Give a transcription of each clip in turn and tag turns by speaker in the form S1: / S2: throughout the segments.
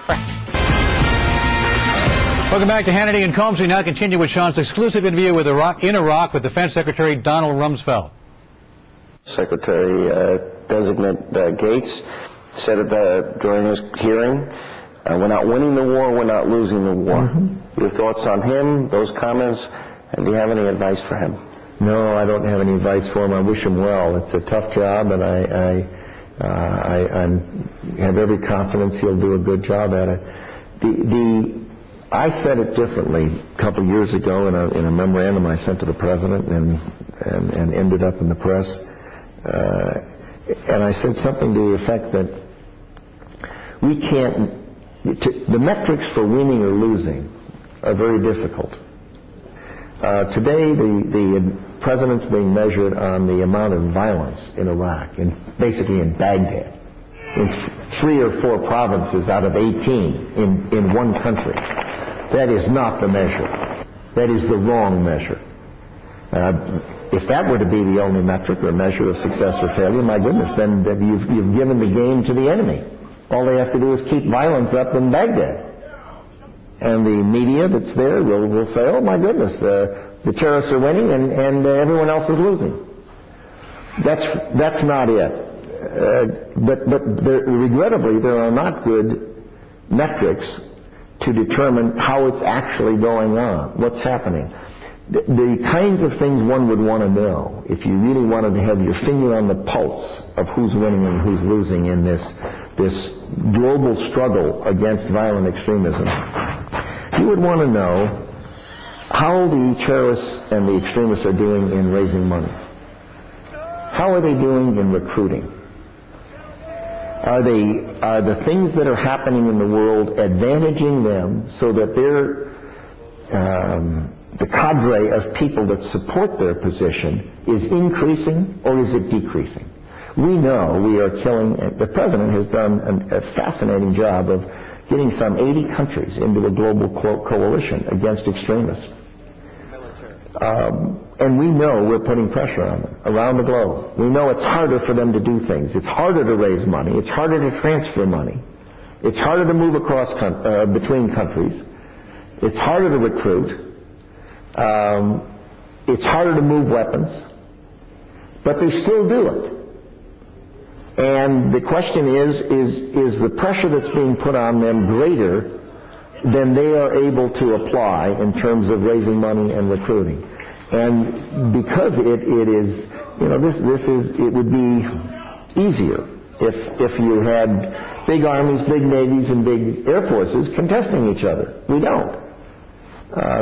S1: Democrats.
S2: Welcome back to Hannity and Combs. We now continue with Sean's exclusive interview with Iraq with Defense Secretary Donald Rumsfeld.
S3: Secretary Designate Gates said during his hearing, we're not winning the war, we're not losing the war. Your thoughts on him, those comments, and do you have any advice for him?
S4: No, I don't have any advice for him. I wish him well. It's a tough job, and I have every confidence he'll do a good job at it. I said it differently a couple of years ago in a memorandum I sent to the president and ended up in the press. And I said something to the effect that we can't, the metrics for winning or losing are very difficult. Today, the president's being measured on the amount of violence in Iraq, basically in Baghdad, in 3 or 4 provinces out of 18 in one country. That is not the measure. That is the wrong measure. If that were to be the only metric or measure of success or failure, my goodness, then you've given the game to the enemy. All they have to do is keep violence up in Baghdad. And the media that's there will say, oh my goodness, the terrorists are winning and everyone else is losing. That's not it. But regrettably, there are not good metrics to determine how it's actually going on, what's happening. The kinds of things one would want to know if you really wanted to have your finger on the pulse of who's winning and who's losing in this global struggle against violent extremism. You would want to know how the terrorists and the extremists are doing in raising money. How are they doing in recruiting? Are the things that are happening in the world advantaging them so that they're the cadre of people that support their position is increasing or is it decreasing? We know we are killing, the president has done a fascinating job of getting some 80 countries into a global coalition against extremists. And we know we're putting pressure on them around the globe. We know it's harder for them to do things. It's harder to raise money. It's harder to transfer money. It's harder to move across between countries. It's harder to recruit. It's harder to move weapons. But they still do it. And the question is the pressure that's being put on them greater than they are able to apply in terms of raising money and recruiting? And because it is, you know, it would be easier if you had big armies, big navies, and big air forces contesting each other. We don't.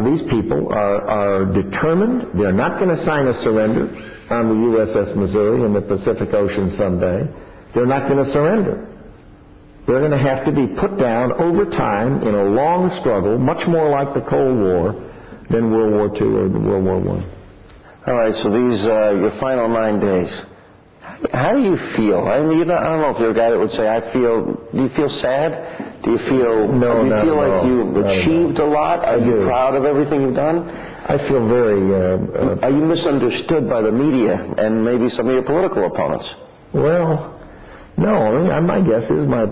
S4: These people are determined. They're not going to sign a surrender on the USS Missouri in the Pacific Ocean someday. They're not going to surrender. They're going to have to be put down over time in a long struggle, much more like the Cold War than World War II or World War I.
S3: All right, so these your final 9 days. How do you feel? I mean, I don't know if you're a guy that would say, do you feel sad? Do you feel,
S4: no,
S3: do you feel like you've achieved a lot? Are you proud of everything you've done?
S4: I feel very...
S3: Are you misunderstood by the media and maybe some of your political opponents?
S4: Well, no. I mean, my guess is my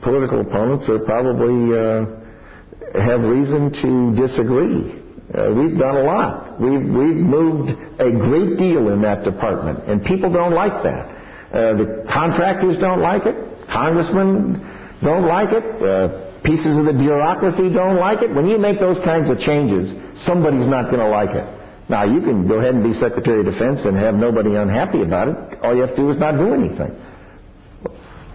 S4: political opponents are probably have reason to disagree. We've done a lot. We've moved a great deal in that department, and people don't like that. The contractors don't like it. Congressmen don't like it. Pieces of the bureaucracy don't like it. When you make those kinds of changes, somebody's not going to like it. Now, you can go ahead and be Secretary of Defense and have nobody unhappy about it. All you have to do is not do anything.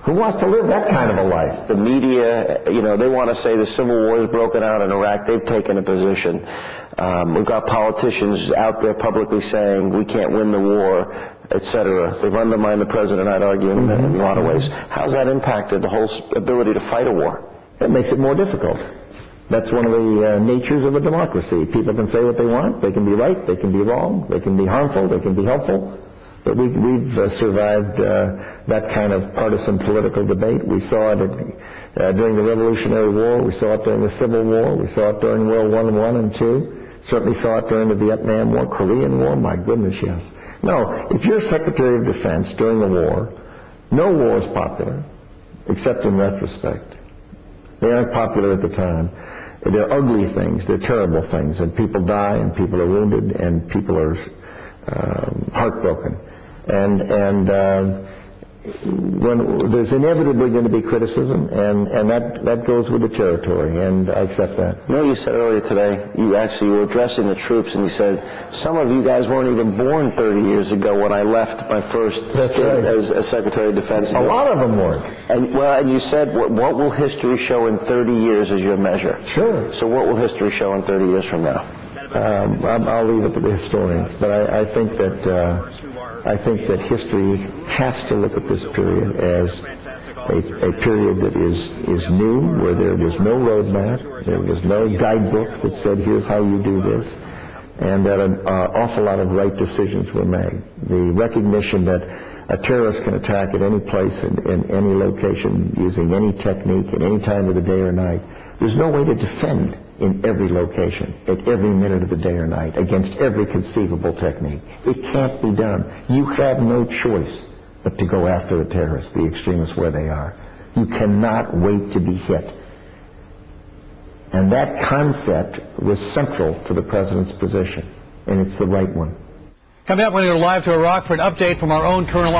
S4: Who wants to live that kind of a life?
S3: The media, you know, they want to say the civil war is broken out in Iraq. They've taken a position. We've got politicians out there publicly saying we can't win the war, etc. They've undermined the president, I'd argue, in a lot of ways. How's that impacted the whole ability to fight a war?
S4: It makes it more difficult. That's one of the natures of a democracy. People can say what they want. They can be right. They can be wrong. They can be harmful. They can be helpful. But we've survived that kind of partisan political debate. We saw it during the Revolutionary War. We saw it during the Civil War. We saw it during World War I and II. Certainly saw it during the Vietnam War, Korean War. My goodness, yes. No, if you're Secretary of Defense during the war, no war is popular, except in retrospect. They aren't popular at the time. They're ugly things. They're terrible things. And people die, and people are wounded, and people are heartbroken. And when there's inevitably going to be criticism, and that goes with the territory, and I accept that.
S3: You know, you said earlier today, you were addressing the troops, and you said, some of you guys weren't even born 30 years ago when I left my first stint as Secretary of Defense.
S4: A lot of them weren't.
S3: And you said, what will history show in 30 years as your measure?
S4: Sure.
S3: So what will history show in 30 years from now?
S4: I'll leave it to the historians, but I think that history has to look at this period as a period that is new, where there was no roadmap, there was no guidebook that said here's how you do this, and that an awful lot of right decisions were made. The recognition that a terrorist can attack at any place in any location using any technique at any time of the day or night. There's no way to defend in every location, at every minute of the day or night, against every conceivable technique. It can't be done. You have no choice but to go after the terrorists, the extremists, where they are. You cannot wait to be hit. And that concept was central to the President's position, and it's the right one.
S2: Coming up, we're going to go live to Iraq for an update from our own Colonel